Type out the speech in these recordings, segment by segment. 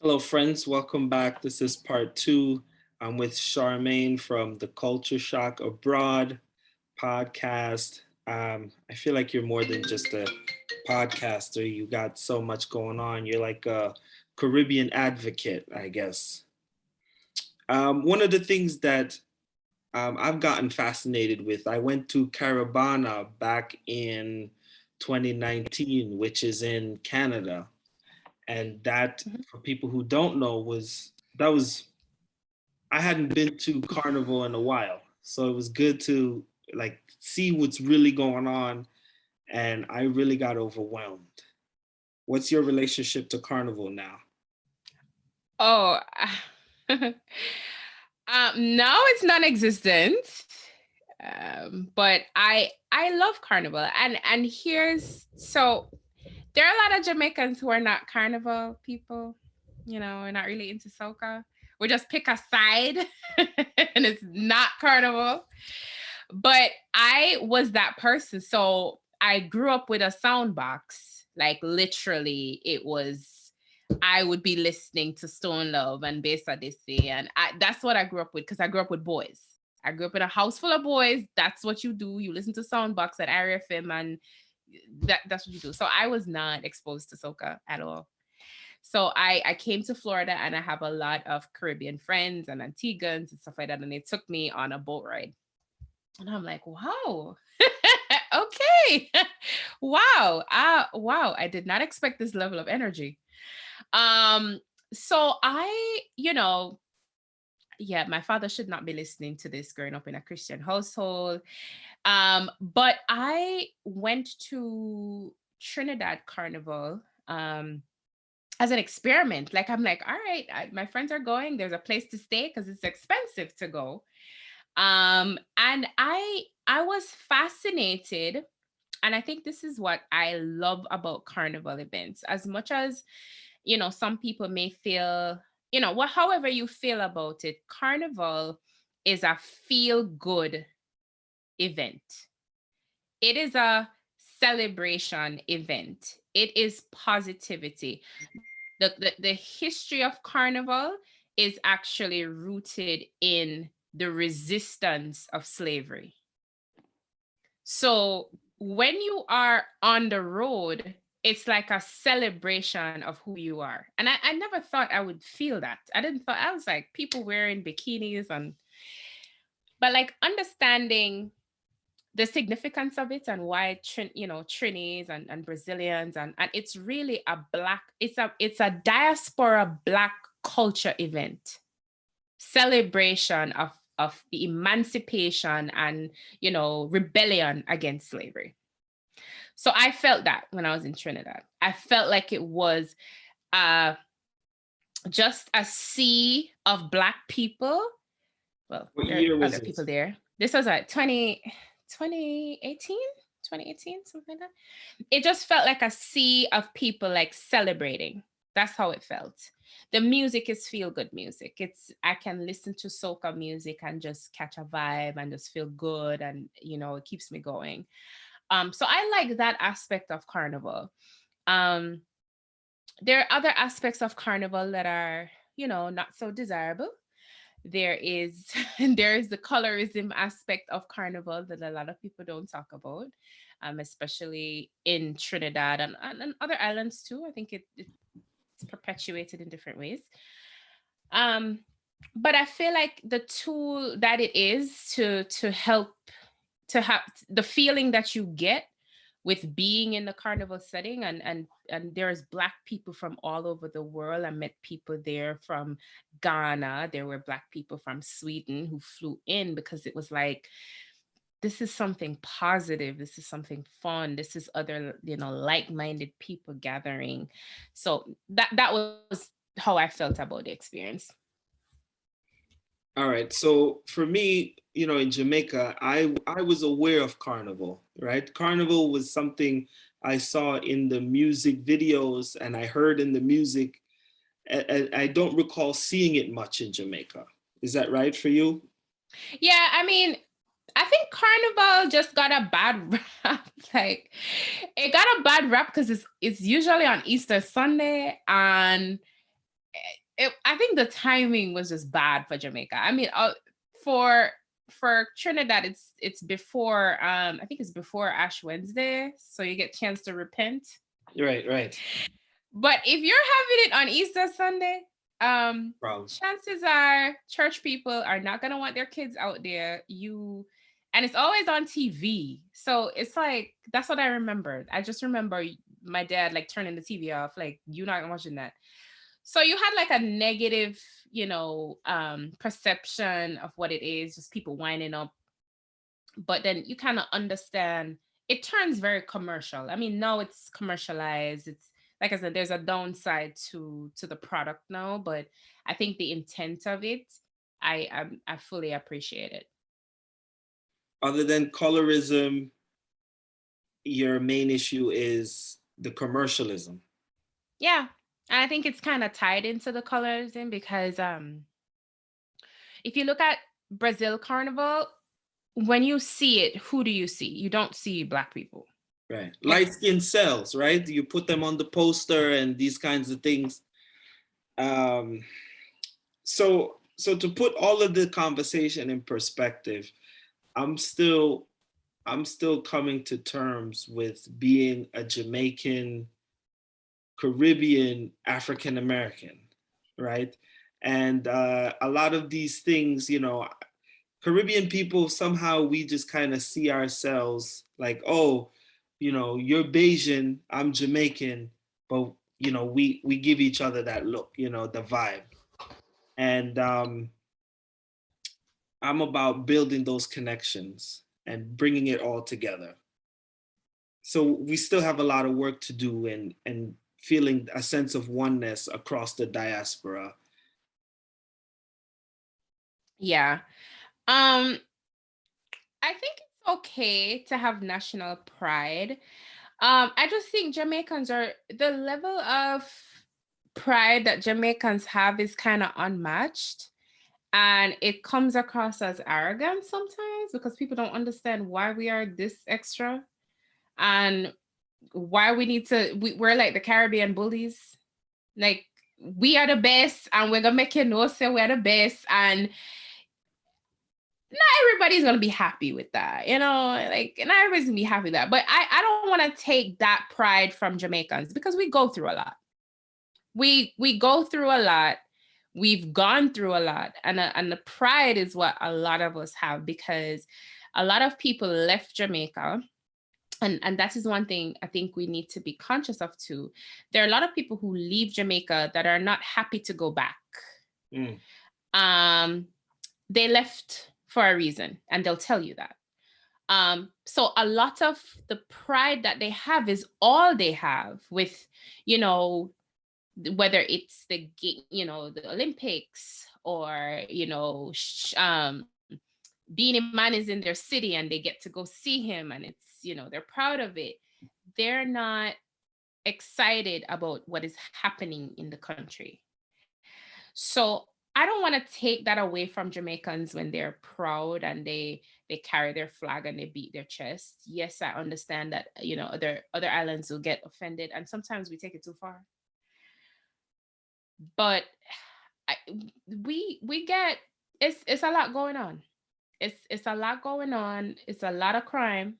Hello, friends. Welcome back. This is part 2. I'm with Charmaine from the Culture Shock Abroad podcast. I feel like you're more than just a podcaster. You got so much going on. You're like a Caribbean advocate, I guess. One of the things that I've gotten fascinated with, I went to Caribana back in 2019, which is in Canada. And that, Mhm. for people who don't know, was I hadn't been to Carnival in a while, so it was good to like see what's really going on, and I really got overwhelmed. What's your relationship to Carnival now? Oh, now it's non-existent. But I love Carnival, and here's so there are a lot of Jamaicans who are not Carnival people. We're not really into soca. We just pick a side, and it's not Carnival. But I was that person, so I grew up with a sound box. Like literally, it was I would be listening to Stone Love and Besa Desi, and that's what I grew up with because I grew up with boys. I grew up in a house full of boys. That's what you do. You listen to Soundbox at Area FM, and that's what you do. So I was not exposed to soca at all. So I came to Florida, and I have a lot of Caribbean friends and Antiguans and stuff like that. And they took me on a boat ride. And I'm like, wow, okay, wow, wow. I did not expect this level of energy. Um, so yeah, my father should not be listening to this growing up in a Christian household. But I went to Trinidad Carnival as an experiment. Like, I'm like, all right, my friends are going. There's a place to stay because it's expensive to go. And I was fascinated, and I think this is what I love about carnival events. As much as some people may feel, however you feel about it, carnival is a feel good event. It is a celebration event. It is positivity. The history of carnival is actually rooted in the resistance of slavery. So when you are on the road, it's like a celebration of who you are. And I never thought I would feel that. I didn't thought I was like people wearing bikinis but like understanding the significance of it and why Trinis and Brazilians and it's really it's a diaspora black culture event, celebration of the emancipation and rebellion against slavery. So I felt that when I was in Trinidad. I felt like it was uh just a sea of black people. Well, What there year are was other it? people there. This was like 2018, something like that. It just felt like a sea of people like celebrating. That's how it felt. The music is feel good music. I can listen to soca music and just catch a vibe and just feel good, and it keeps me going. So I like that aspect of carnival. Um there are other aspects of carnival that are, not so desirable. There is there is the colorism aspect of carnival that a lot of people don't talk about, especially in Trinidad and other islands too. I think it's perpetuated in different ways. um but I feel like the tool that it is to help, to have the feeling that you get with being in the carnival setting, and there's black people from all over the world. I met people there from Ghana. There were black people from Sweden who flew in because it was like, this is something positive, this is something fun, this is other, like-minded people gathering. So that was how I felt about the experience. All right. So for me, in Jamaica, I was aware of Carnival, right? Carnival was something I saw in the music videos and I heard in the music. I don't recall seeing it much in Jamaica. Is that right for you? Yeah, I mean, I think Carnival just got a bad rap. Like, it got a bad rap because it's usually on Easter Sunday, and I think the timing was just bad for Jamaica. I mean, for for Trinidad, it's before I think it's before Ash Wednesday, so you get chance to repent. Right, right. But if you're having it on Easter Sunday, Problem. chances are church people are not gonna want their kids out there. And it's always on TV. So it's like that's what I remembered. I just remember my dad like turning the TV off, like you're not watching that. So you had like a negative, perception of what it is, just people winding up. But then you kind of understand it turns very commercial. I mean, now it's commercialized. It's like I said, there's a downside to the product now, but I think the intent of it, I fully appreciate it. Other than colorism, your main issue is the commercialism. Yeah. And I think it's kind of tied into the colorism because if you look at Brazil Carnival, when you see it, who do you see? You don't see Black people. Right. Like, Light skin cells, right? You put them on the poster and these kinds of things. Um, so to put all of the conversation in perspective, I'm still I'm still coming to terms with being a Jamaican, Caribbean, African American, right? And a lot of these things, Caribbean people, somehow we just kind of see ourselves like, oh, you're Bayesian, I'm Jamaican, but we give each other that look, the vibe. And I'm about building those connections and bringing it all together. So we still have a lot of work to do, and feeling a sense of oneness across the diaspora. yeah. I think it's okay to have national pride. I just think Jamaicans are the level of pride that Jamaicans have is kind of unmatched. And it comes across as arrogant sometimes because people don't understand why we are this extra and why we need to, we're like the Caribbean bullies. Like, we are the best and we're gonna make you know, say we're the best. And not everybody's gonna be happy with that, like not everybody's gonna be happy with that. But I don't want to take that pride from Jamaicans because we go through a lot. We go through a lot. We've gone through a lot, and the pride is what a lot of us have because a lot of people left Jamaica. And that is one thing I think we need to be conscious of too. There are a lot of people who leave Jamaica that are not happy to go back. Mm. They left for a reason, and they'll tell you that. So a lot of the pride that they have is all they have with, whether it's the Olympics or, Beanie Man is in their city and they get to go see him and it's, they're proud of it. They're not excited about what is happening in the country. So I don't want to take that away from Jamaicans when they're proud and they carry their flag and they beat their chest. Yes, I understand that, other islands will get offended and sometimes we take it too far. But I, we get it's a lot going on. It's a lot going on. It's a lot of crime.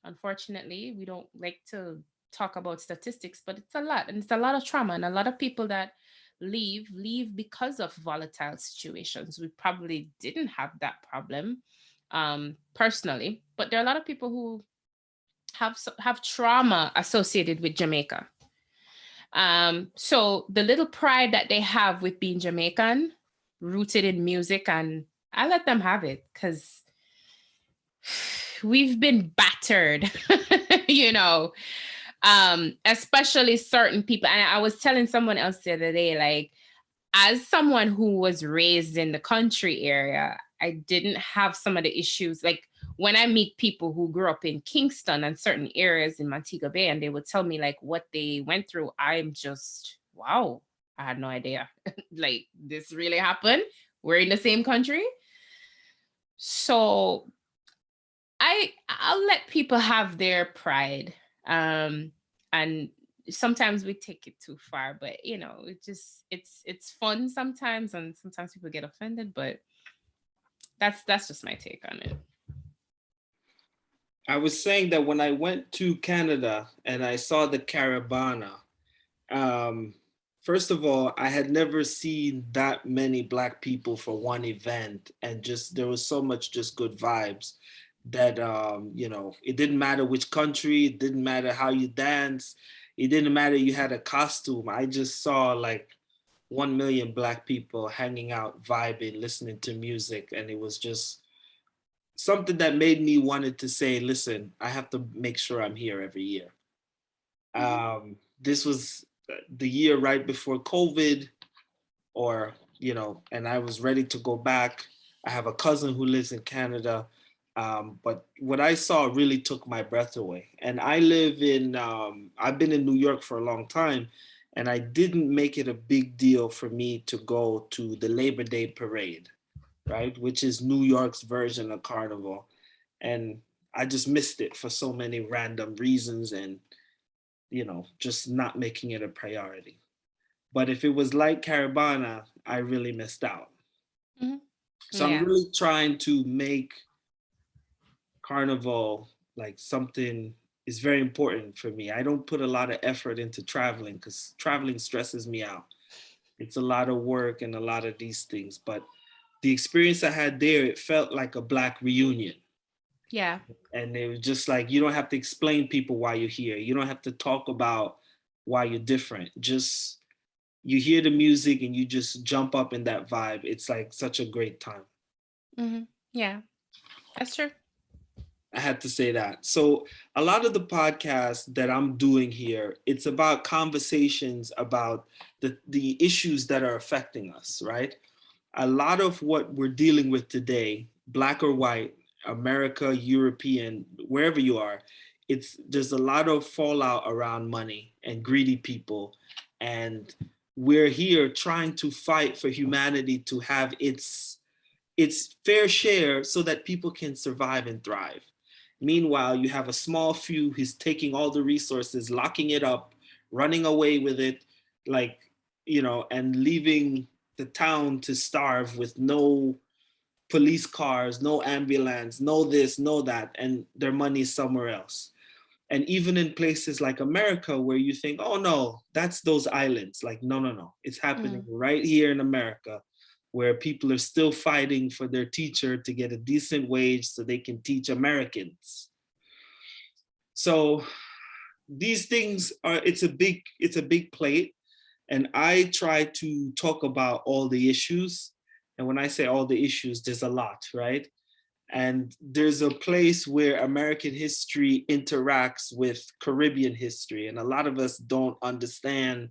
Unfortunately, we don't like to talk about statistics, but it's a lot, and it's a lot of trauma, and a lot of people that leave because of volatile situations. We probably didn't have that problem personally, but there are a lot of people who have trauma associated with Jamaica. So the little pride that they have with being Jamaican, rooted in music, and I let them have it because we've been battered, you know, especially certain people. And I was telling someone else the other day, like, as someone who was raised in the country area, I didn't have some of the issues. Like when I meet people who grew up in Kingston and certain areas in Montego Bay, and they would tell me like what they went through, I'm just, wow, I had no idea. Like this really happened. We're in the same country. So I'll let people have their pride. And sometimes we take it too far, but it's fun sometimes, and sometimes people get offended, but that's just my take on it. I was saying that when I went to Canada and I saw the Caravana, um, first of all, I had never seen that many Black people for one event, and just there was so much just good vibes that it didn't matter which country, it didn't matter how you dance, it didn't matter you had a costume. I just saw like 1 million Black people hanging out, vibing, listening to music, and it was just something that made me wanted to say, listen, I have to make sure I'm here every year. Hmm. This was the year right before COVID, or and I was ready to go back. I have a cousin who lives in Canada, but what I saw really took my breath away. And I've been in New York for a long time, and I didn't make it a big deal for me to go to the Labor Day parade, right, which is New York's version of Carnival, and I just missed it for so many random reasons, and just not making it a priority. But if it was like Caravana, I really missed out. Hmm. So I'm Yeah. really trying to make Carnival like something is very important for me. I don't put a lot of effort into traveling because traveling stresses me out. It's a lot of work and a lot of these things. But the experience I had there, it felt like a Black reunion. Yeah. And it was just like, you don't have to explain people why you're here. You don't have to talk about why you're different. Just you hear the music and you just jump up in that vibe. It's like such a great time. Hmm. Yeah, that's true. I had to say that. So a lot of the podcasts that I'm doing here, it's about conversations about the issues that are affecting us, right? A lot of what we're dealing with today, Black or white, America, European, wherever you are, it's there's a lot of fallout around money and greedy people. And we're here trying to fight for humanity to have its fair share so that people can survive and thrive. Meanwhile, you have a small few who's taking all the resources, locking it up, running away with it, like, and leaving the town to starve with no police cars, no ambulance, no this, no that, and their money is somewhere else. And even in places like America, where you think, oh no, that's those islands. Like, no, no, no. It's happening Hmm. right here in America, where people are still fighting for their teacher to get a decent wage so they can teach Americans. So these things are it's a big plate. And I try to talk about all the issues. And when I say all the issues, there's a lot, right? And there's a place where American history interacts with Caribbean history, and a lot of us don't understand,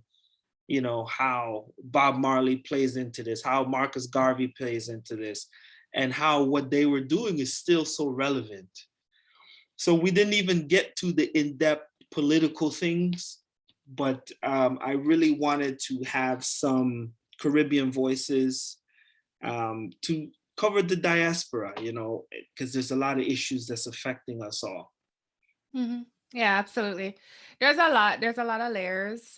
how Bob Marley plays into this, how Marcus Garvey plays into this, and how what they were doing is still so relevant. So we didn't even get to the in-depth political things, but I really wanted to have some Caribbean voices, to cover the diaspora, because there's a lot of issues that's affecting us all. Hmm. Yeah, absolutely. There's a lot of layers.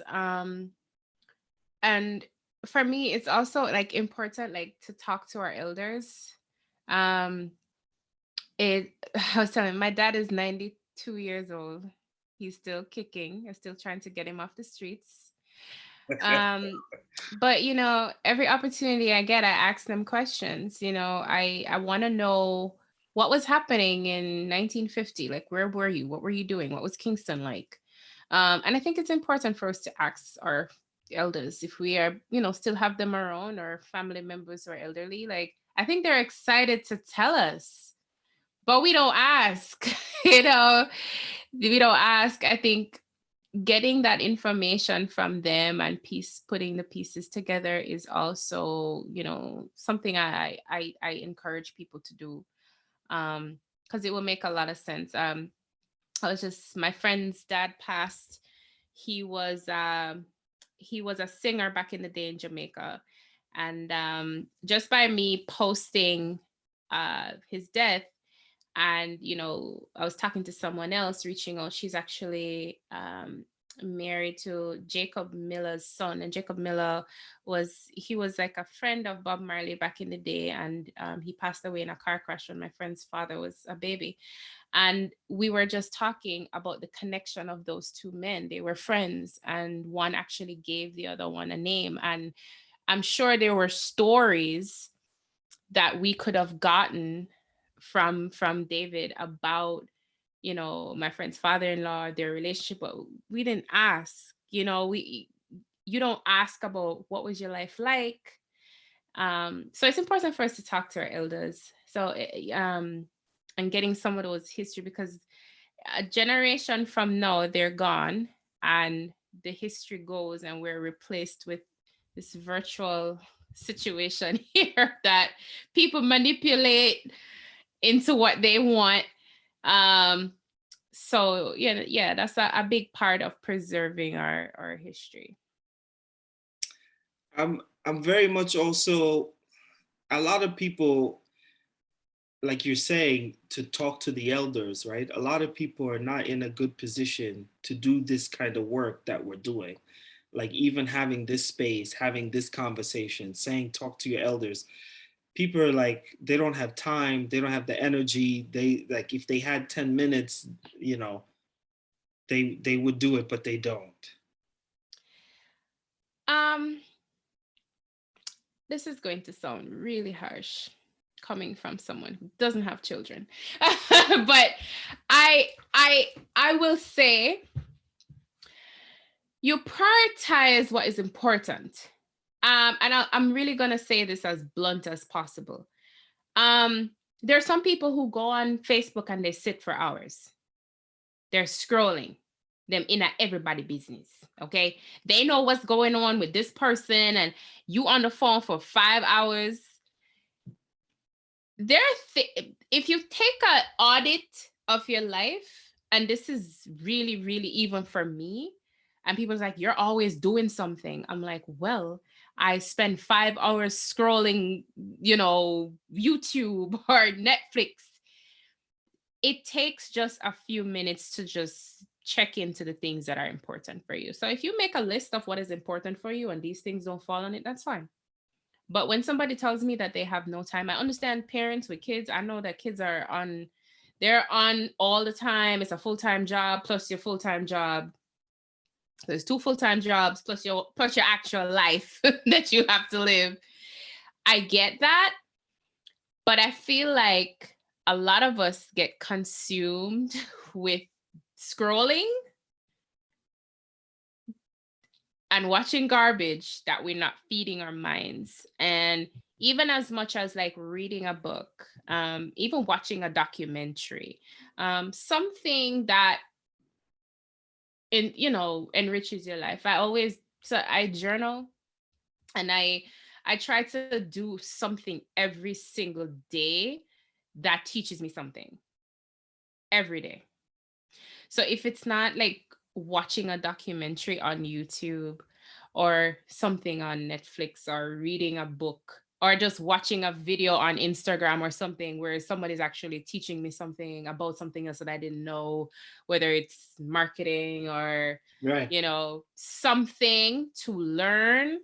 And for me, it's also like important, like, to talk to our elders. Um, it I was telling my dad is 92 years old. He's still kicking. I'm still trying to get him off the streets. Um, but every opportunity I get, I ask them questions. I want to know what was happening in 1950. Like, where were you? What were you doing? What was Kingston like? And I think it's important for us to ask our elders if we are, still have them around, or family members who are elderly. Like, I think they're excited to tell us, but we don't ask. you know, we don't ask. I think getting that information from them and putting the pieces together is also, something I encourage people to do, because it will make a lot of sense. I was just My friend's dad passed. He was um he was a singer back in the day in Jamaica, and just by me posting his death, and I was talking to someone else, reaching out. She's actually married to Jacob Miller's son, and Jacob Miller was like a friend of Bob Marley back in the day, and he passed away in a car crash when my friend's father was a baby. And we were just talking about the connection of those two men. They were friends, and one actually gave the other one a name. And I'm sure there were stories that we could have gotten from David about, my friend's father-in-law, their relationship, but we didn't ask. We You don't ask about what was your life like. So it's important for us to talk to our elders. So and getting some of those history, because a generation from now they're gone, and the history goes, and we're replaced with this virtual situation here that people manipulate into what they want. um so yeah, that's a big part of preserving our history. I'm very much also, a lot of people, like you're saying, to talk to the elders, right? A lot of people are not in a good position to do this kind of work that we're doing. Like even having this space, having this conversation, saying talk to your elders. People are like, they don't have time, they don't have the energy. They like, if they had 10 minutes, you know, they would do it, but they don't. um this is going to sound really harsh coming from someone who doesn't have children. But I I I will say, you prioritize what is important. And I'm really gonna say this as blunt as possible. Um, there are some people who go on Facebook and they sit for hours. They're scrolling them in at everybody business. Okay, they know what's going on with this person, and you on the phone for 5 hours. If you take an audit of your life, and this is really, really even for me, and people's like, you're always doing something. I'm like, well, I spend 5 hours scrolling, YouTube or Netflix. It takes just a few minutes to just check into the things that are important for you. So if you make a list of what is important for you and these things don't fall on it, that's fine. But when somebody tells me that they have no time, I understand parents with kids. I know that kids they're on all the time. It's a full-time job plus your full-time job. There's two full-time jobs plus your actual life that you have to live. I get that, but I feel like a lot of us get consumed with scrolling and watching garbage that we're not feeding our minds. And even as much as like reading a book, even watching a documentary, something that enriches your life. I journal, and I try to do something every single day that teaches me something every day. So if it's not like watching a documentary on YouTube or something on Netflix or reading a book or just watching a video on Instagram or something where somebody's actually teaching me something about something else that I didn't know, whether it's marketing or, Right. something to learn,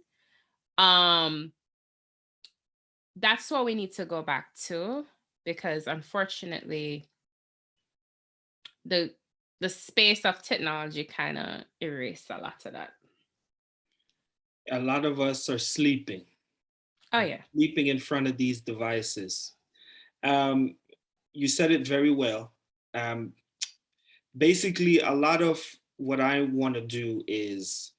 um, that's what we need to go back to, because unfortunately, the the space of technology kind of erased a lot of that. A lot of us are sleeping, Oh yeah. sleeping in front of these devices. Um, you said it very well. Um, Basically, a lot of what I want to do is,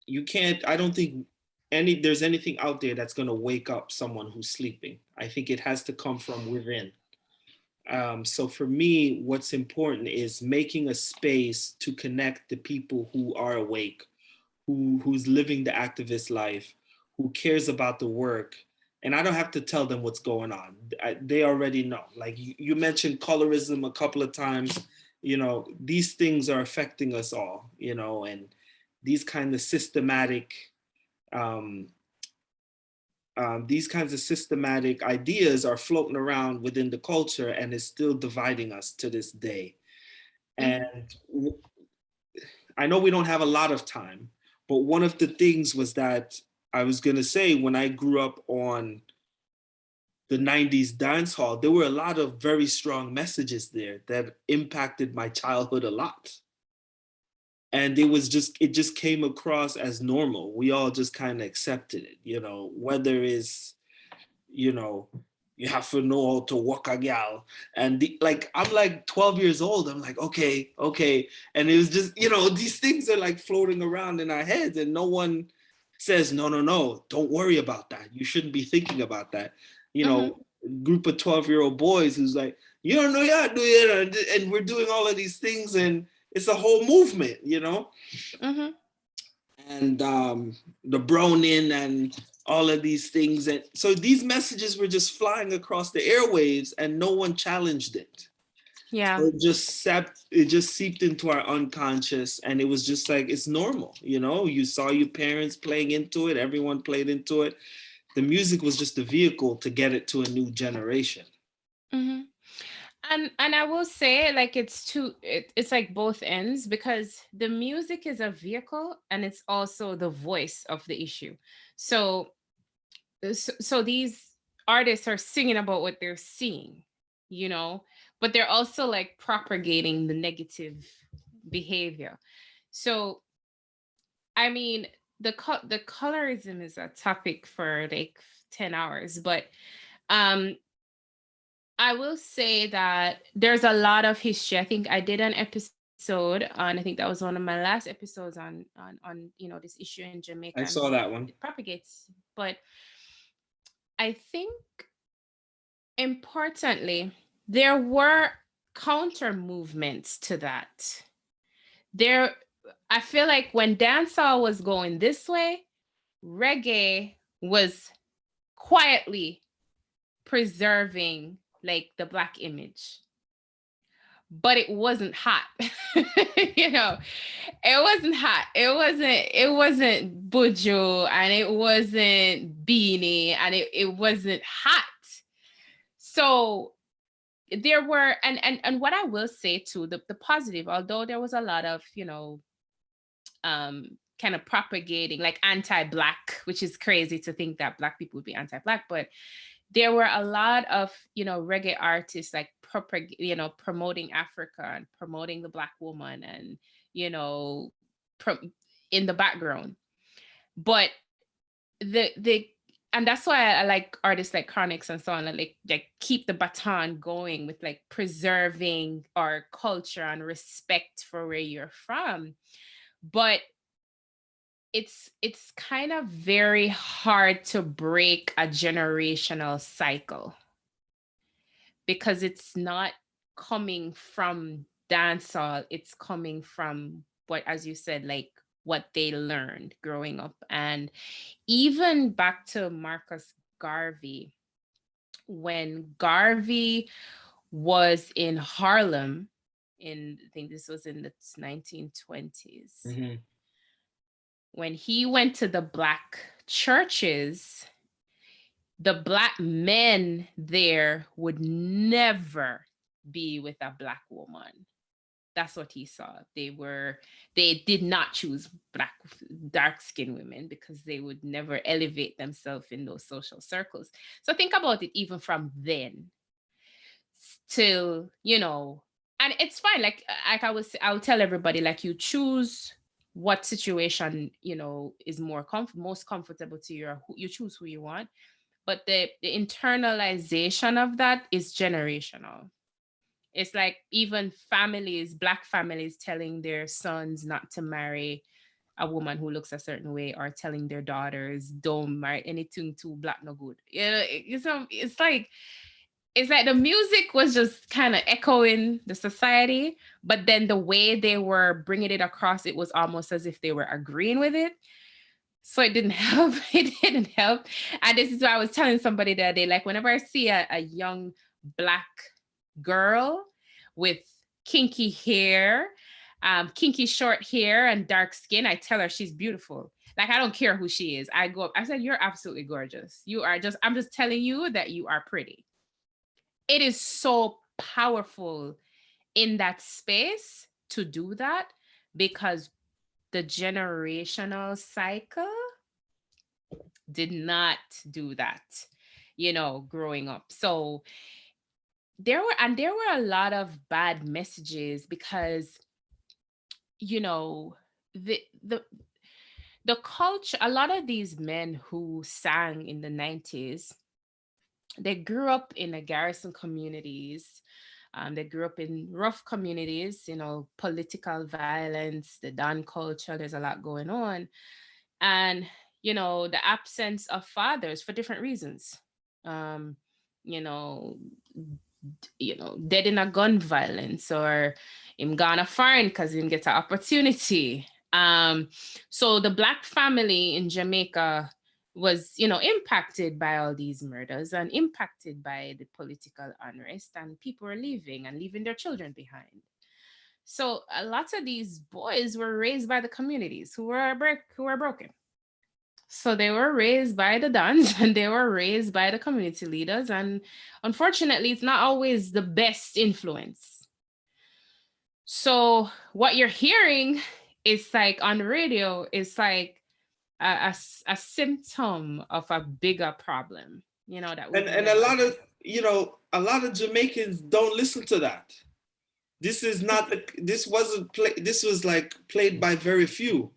you can't, I don't think there's anything out there that's going to wake up someone who's sleeping. I think it has to come from within. So for me, what's important is making a space to connect the people who are awake, who's living the activist life, who cares about the work. And I don't have to tell them what's going on. They already know. Like you mentioned colorism a couple of times. These things are affecting us all, and these kind of systematic um, these kinds of systematic ideas are floating around within the culture and is still dividing us to this day. Mhm. And I know we don't have a lot of time, but one of the things was that I was going to say when I grew up on the 90s dance hall, there were a lot of very strong messages there that impacted my childhood a lot. And it just came across as normal. We all just kind of accepted it, you know, whether it's, you know, you have to know how to walk a gal. And like, I'm like 12 years old. I'm like, okay, okay. And it was just, you know, these things are like floating around in our heads and no one says, no, no, no, don't worry about that. You shouldn't be thinking about that. You Mm-hmm. know, group of 12-year-old boys who's like, you don't know how to do it. And we're doing all of these things and it's a whole movement, you know? Mm-hmm. And the Browning and all of these things. And so these messages were just flying across the airwaves and no one challenged it. Yeah. So it just seeped into our unconscious and it was just like, it's normal, you know, you saw your parents playing into it, everyone played into it. The music was just a vehicle to get it to a new generation. Mm-hmm. And I will say, like, it's like both ends, because the music is a vehicle and it's also the voice of the issue. So so these artists are singing about what they're seeing, you know, but they're also like propagating the negative behavior. So I mean, the colorism is a topic for like 10 hours, but um I will say that there's a lot of history. I think I did an episode on, I think that was one of my last episodes on you know, this issue in Jamaica I and saw how that one. it propagates. But I think importantly, there were counter movements to that. There, I feel like when dancehall was going this way, reggae was quietly preserving like the black image, but it wasn't hot. You know, it wasn't hot. It wasn't buju, and it wasn't beanie, and it wasn't hot. So there were, and what I will say too, the positive, although there was a lot of, you know, kind of propagating like anti-black, which is crazy to think that black people would be anti-black, but there were a lot of, you know, reggae artists like you know, promoting Africa and promoting the black woman, and you know, in the background. But the and that's why I like artists like Chronix and so on, like keep the baton going with like preserving our culture and respect for where you're from. But it's kind of very hard to break a generational cycle, because it's not coming from dancehall, it's coming from what, as you said, like what they learned growing up. And even back to Marcus Garvey, when Garvey was in Harlem, in, I think this was in the 1920s, Mm-hmm. when he went to the black churches, the black men there would never be with a black woman. That's what he saw. They did not choose black, dark skinned women, because they would never elevate themselves in those social circles. So think about it, even from then till, you know, and it's fine. Like I would tell everybody, like, you choose what situation, you know, is most comfortable to you, or you choose who you want. But the internalization of that is generational. It's like even families, black families, telling their sons not to marry a woman who looks a certain way, or telling their daughters don't marry anything too black no good. You know, it's like the music was just kind of echoing the society, but then the way they were bringing it across, it was almost as if they were agreeing with it. So it didn't help. It didn't help. And this is what I was telling somebody the other day. Like, whenever I see a young black girl with kinky hair, kinky short hair and dark skin, I tell her she's beautiful. Like, I don't care who she is. I go up, I said, you're absolutely gorgeous. You are just, I'm just telling you that you are pretty. It is so powerful in that space to do that, because the generational cycle did not do that, growing up. So there were a lot of bad messages because, you know, the the the culture, a lot of these men who sang in the 90s, they grew up in a garrison communities. They grew up in rough communities, political violence, the Don culture. There's a lot going on. And, the absence of fathers for different reasons. Um, you know, dead in a gun violence, or him gone a foreign because he didn't get an opportunity. So the black family in Jamaica was, impacted by all these murders and impacted by the political unrest, and people were leaving and leaving their children behind. So a lot of these boys were raised by the communities who were broken. So they were raised by the Dons and they were raised by the community leaders. And unfortunately, it's not always the best influence. So what you're hearing is like on the radio, is like a symptom of a bigger problem, that we've And a never lot had. of, a lot of Jamaicans don't listen to that. This is not the, this wasn't play, this was like played by very few.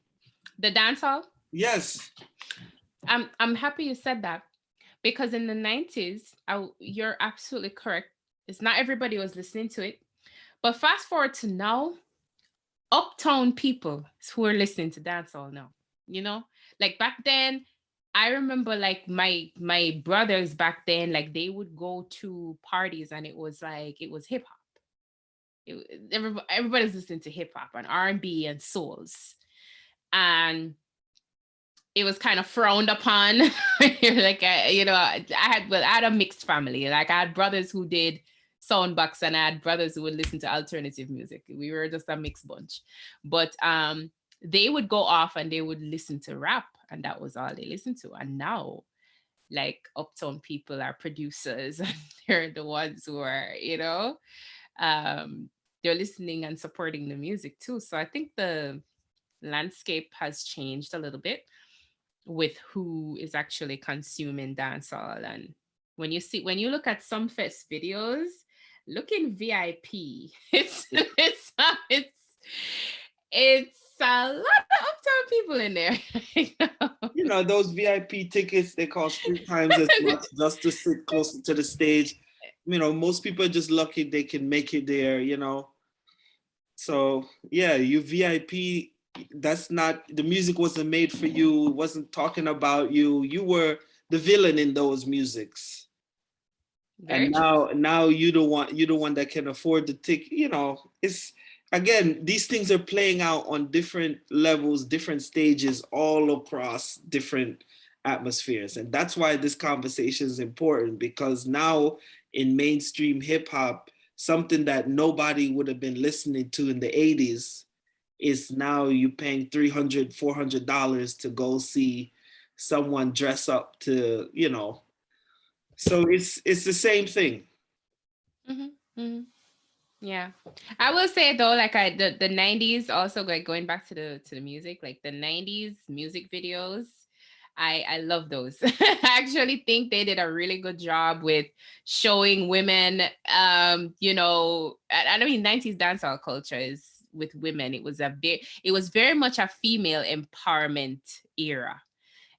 The dance hall. Yes. I'm happy you said that, because in the 90s, you're absolutely correct. It's not everybody was listening to it. But fast forward to now, uptown people who are listening to dancehall now. Like back then, I remember like my brothers back then, like they would go to parties and it was hip hop. Everybody's listening to hip hop and R&B and souls, and it was kind of frowned upon. Like I had a mixed family. Like I had brothers who did soundbox and I had brothers who would listen to alternative music. We were just a mixed bunch. But they would go off and they would listen to rap, and that was all they listened to. And now, like, uptown people are producers and they're the ones who are, um they're listening and supporting the music too. So I think the landscape has changed a little bit with who is actually consuming dancehall. And when you look at some fest videos, look in VIP. It's a lot of uptown people in there. Those VIP tickets, they cost 3 times as much just to sit closer to the stage. Most people are just lucky they can make it there. So yeah, you VIP, that's not, the music wasn't made for you, it wasn't talking about you. You were the villain in those musics. Very And true. now you're the one that can afford the ticket. It's, again, these things are playing out on different levels, different stages, all across different atmospheres. And that's why this conversation is important, because now in mainstream hip hop, something that nobody would have been listening to in the 80s is now you paying $300-$400 to go see someone dress up to. So it's the same thing. Hmm. Hmm. Yeah, I will say though, like the 90s also, like going back to the music, like the 90s music videos. I love those. I actually think they did a really good job with showing women. I mean, 90s dancehall culture is with women. It was very much a female empowerment era.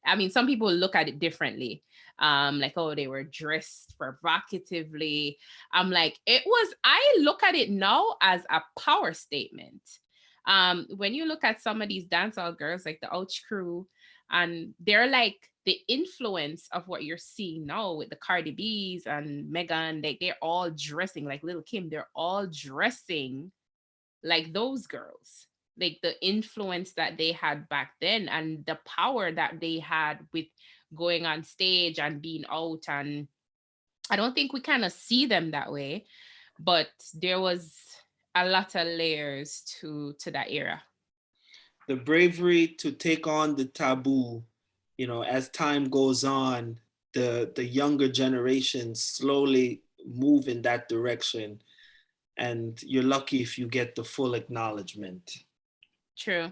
I mean, some people look at it differently. Like, oh, they were dressed provocatively. I'm like, I look at it now as a power statement. When you look at some of these dancehall girls, like the Ouch Crew, and they're like the influence of what you're seeing now with the Cardi B's and Megan, they're all dressing like Lil Kim. They're all dressing like those girls, like the influence that they had back then and the power that they had with going on stage and being out. And I don't think we kind of see them that way, but there was a lot of layers to that era. The bravery to take on the taboo, as time goes on, the younger generation slowly move in that direction, and you're lucky if you get the full acknowledgement. True.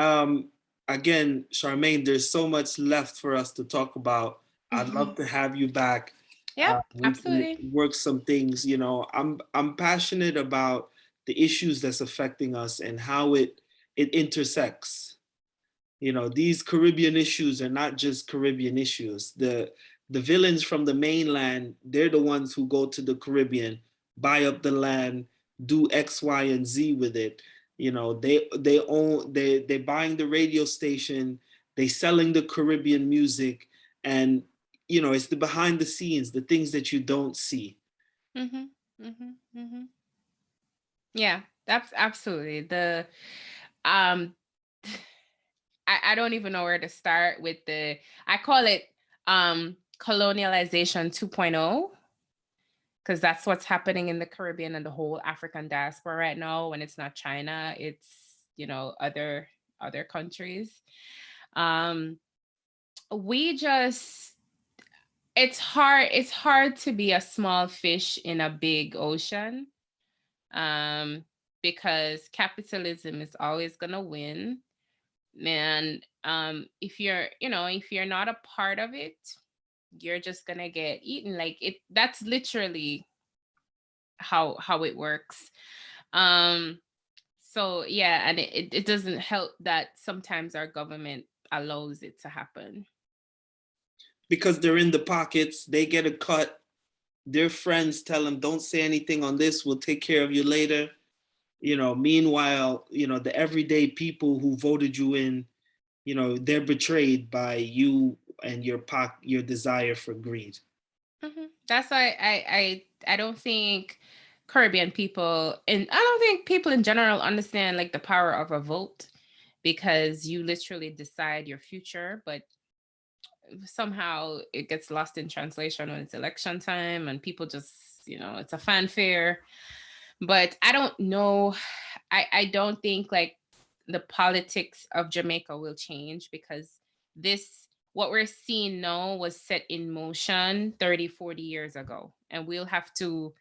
Um, Again, Charmaine, there's so much left for us to talk about. I'd love to have you back. Yep, We can absolutely. work some things. I'm passionate about the issues that's affecting us and how it intersects. These Caribbean issues are not just Caribbean issues. The villains from the mainland, they're the ones who go to the Caribbean, buy up the land, do X, Y, and Z with it. They're buying the radio station, they selling the Caribbean music, and it's the behind the scenes, the things that you don't see. Mm-hmm. Mm-hmm. Mm-hmm. Yeah, that's absolutely the um I don't even know where to start with I call it colonialization 2.0, because that's what's happening in the Caribbean and the whole African diaspora right now. When it's not China, it's other countries. Um we just it's hard to be a small fish in a big ocean, um because capitalism is always going to win. And if you're not a part of it, you're just going to get eaten. Like it That's literally how it works. um so yeah, and it doesn't help that sometimes our government allows it to happen. Because they're in the pockets, they get a cut. Their friends tell them, don't say anything on this, we'll take care of you later. Meanwhile, the everyday people who voted you in, they're betrayed by you and your desire for greed. That's why I don't think Caribbean people, and I don't think people in general understand like the power of a vote, because you literally decide your future. But somehow it gets lost in translation when it's election time and people just, it's a fanfare. But I don't know. I don't think like the politics of Jamaica will change, because what we're seeing now was set in motion 30, 40 years ago. And we'll have to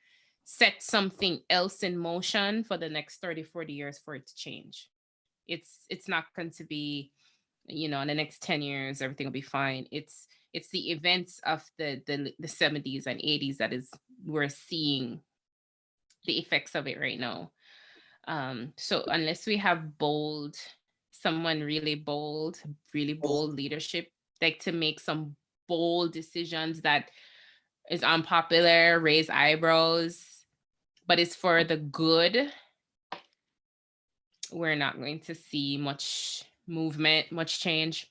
set something else in motion for the next 30, 40 years for it to change. It's not going to be, in the next 10 years everything will be fine. It's the events of the 70s and 80s that is we're seeing the effects of it right now. So unless we have someone really bold leadership, like to make some bold decisions that is unpopular, raise eyebrows, but it's for the good, we're not going to see much movement, much change.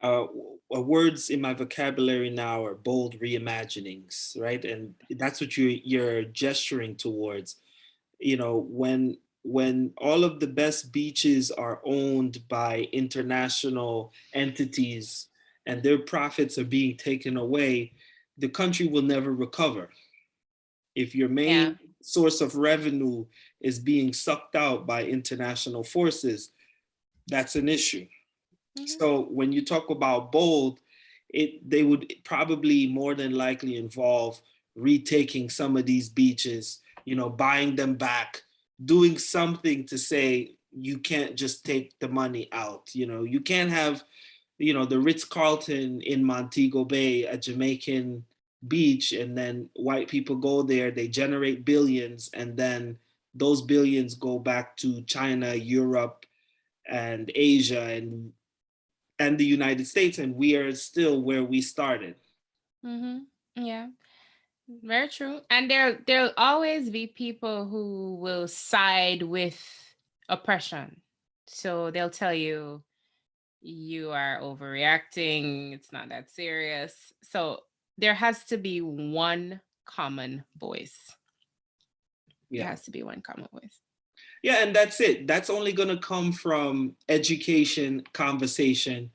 uh, Words in my vocabulary now are bold reimaginings, right? And that's what you're gesturing towards. When all of the best beaches are owned by international entities and their profits are being taken away, the country will never recover. If your Yeah. main source of revenue is being sucked out by international forces, that's an issue. Hmm. So when you talk about bold, they would probably more than likely involve retaking some of these beaches, buying them back, doing something to say you can't just take the money out. You can't have, the Ritz Carlton in Montego Bay, a Jamaican beach, and then white people go there, they generate billions, and then those billions go back to China, Europe, and Asia, and the United States, and we are still where we started. Hmm. Yeah. Very true. And there'll always be people who will side with oppression. So they'll tell you you are overreacting, it's not that serious. So there has to be one common voice. There Yeah. has to be one common voice. Yeah, and that's it. That's only going to come from education, conversation,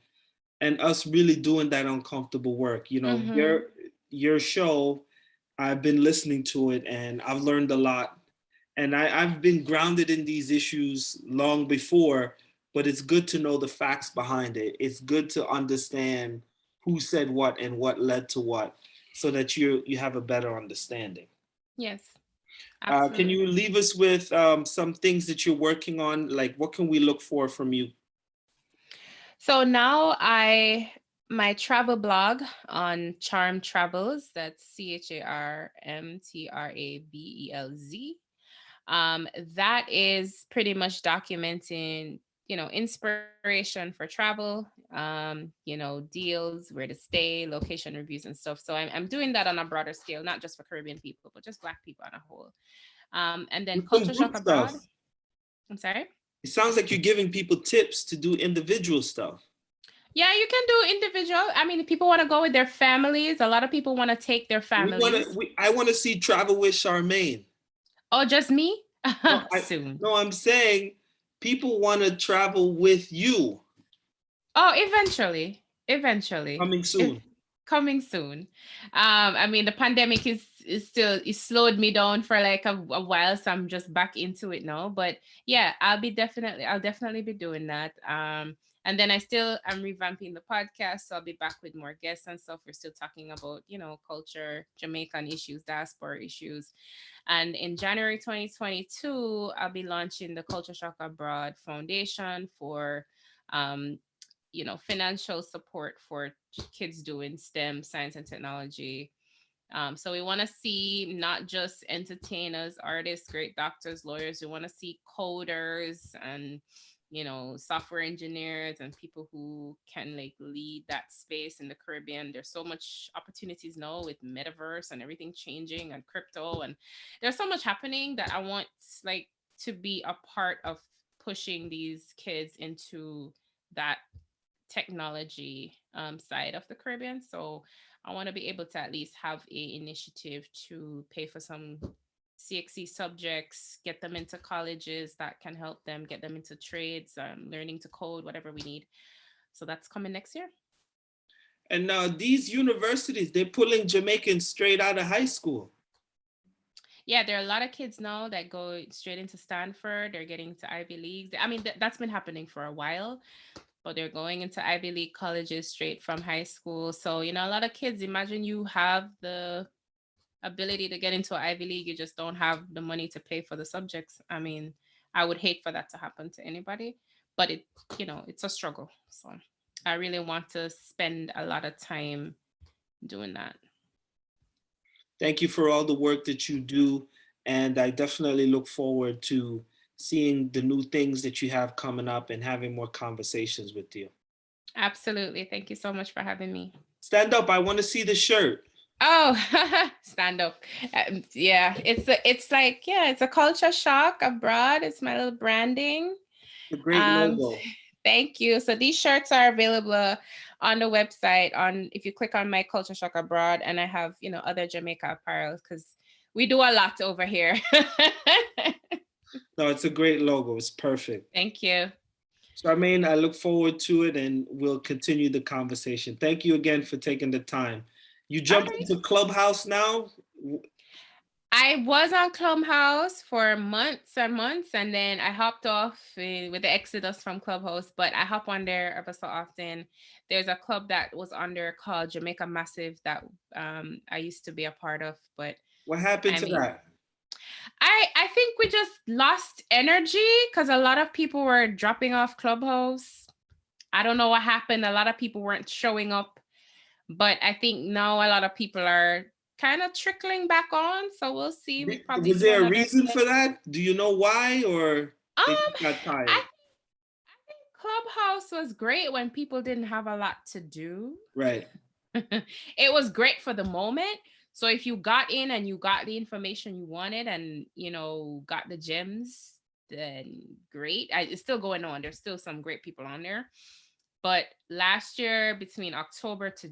and us really doing that uncomfortable work. Mm-hmm. Your show, I've been listening to it and I've learned a lot. And I've been grounded in these issues long before, but it's good to know the facts behind it. It's good to understand who said what and what led to what, so that you have a better understanding. Yes, Can absolutely. you leave us with some things that you're working on? Like, what can we look for from you So now my travel blog on Charm Travels, that's CharmTravels. That is pretty much documenting, inspiration for travel, deals, where to stay, location reviews and stuff. So I'm doing that on a broader scale, not just for Caribbean people, but just Black people on a whole. And then With some Culture Shock group Abroad. stuff. I'm sorry. It sounds like you're giving people tips to do individual stuff. Yeah, you can do individual. I mean, if people want to go with their families, a lot of people want to take their We want families. to. I want to see Travel with Charmaine. Oh, just me? No, Soon. no, I'm saying people want to travel with you. Oh, eventually. Eventually. Coming soon. Coming soon. I mean, the pandemic is still, it slowed me down for like a while, so I'm just back into it now. But yeah, I'll definitely be doing that. And then I'm revamping the podcast, so I'll be back with more guests and stuff. We're still talking about, culture, Jamaican issues, diaspora issues. And in January 2022, I'll be launching the Culture Shock Abroad Foundation for financial support for kids doing STEM, science and technology. So we want to see not just entertainers, artists, great doctors, lawyers. We want to see coders and software engineers and people who can like lead that space in the Caribbean. There's so much opportunities now with metaverse and everything changing and crypto, and there's so much happening that I want like to be a part of pushing these kids into that technology side of the Caribbean. So I want to be able to at least have a initiative to pay for some CXC subjects, get them into colleges that can help them, get them into trades, learning to code, whatever we need. So that's coming next year. And now these universities, they're pulling Jamaicans straight out of high school. Yeah, there are a lot of kids now that go straight into Stanford. They're getting to Ivy Leagues. I mean, that's been happening for a while, but they're going into Ivy League colleges straight from high school. So, a lot of kids, imagine you have the ability to get into an Ivy League, you just don't have the money to pay for the subjects. I mean, I would hate for that to happen to anybody, but it's a struggle. So I really want to spend a lot of time doing that. Thank you for all the work that you do. And I definitely look forward to seeing the new things that you have coming up and having more conversations with you. Absolutely. Thank you so much for having me. Stand up. I want to see the shirt. Oh, stand up. Yeah, it's a culture shock abroad. It's my little branding. A great Um, logo. Thank you. So these shirts are available on the website if you click on my Culture Shock Abroad, and I have, other Jamaica apparel because we do a lot over here. No, it's a great logo. It's perfect. Thank you. Charmaine, I look forward to it and we'll continue the conversation. Thank you again for taking the time. You All jumped right. into Clubhouse now? I was on Clubhouse for months and months, and then I hopped off with the exodus from Clubhouse, but I hop on there ever so often. There's a club that was on there called Jamaica Massive that I used to be a part of, but What happened I to mean, that? I think we just lost energy because a lot of people were dropping off Clubhouse. I don't know what happened. A lot of people weren't showing up, but I think now a lot of people are kind of trickling back on. So we'll see. We probably Was do there a another. reason for that? Do you know why, or they just got I tired? I think Clubhouse was great when people didn't have a lot to do. Right. It was great for the moment. So if you got in and you got the information you wanted and got the gems, then great. It's still going on. There's still some great people on there. But last year, between October to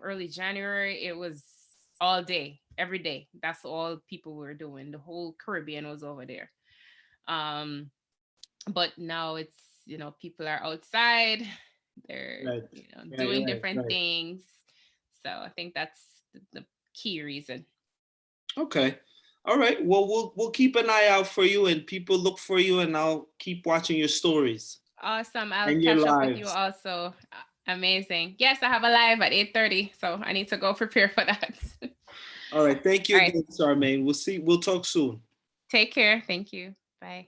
early January, it was all day, every day. That's all people were doing. The whole Caribbean was over there. Um, but now it's people are outside, they're Right. Right. doing Right. different Right. things. So I think that's the key reason. Okay. All right. Well, we'll keep an eye out for you, and people look for you, and I'll keep watching your stories Awesome. I'll and your catch up with you lives. also. Amazing. Yes, I have a live at 8:30, so I need to go prepare for that. All right. Thank you All right, again, Charmaine. We'll see. We'll talk soon. take care. Thank you. Bye.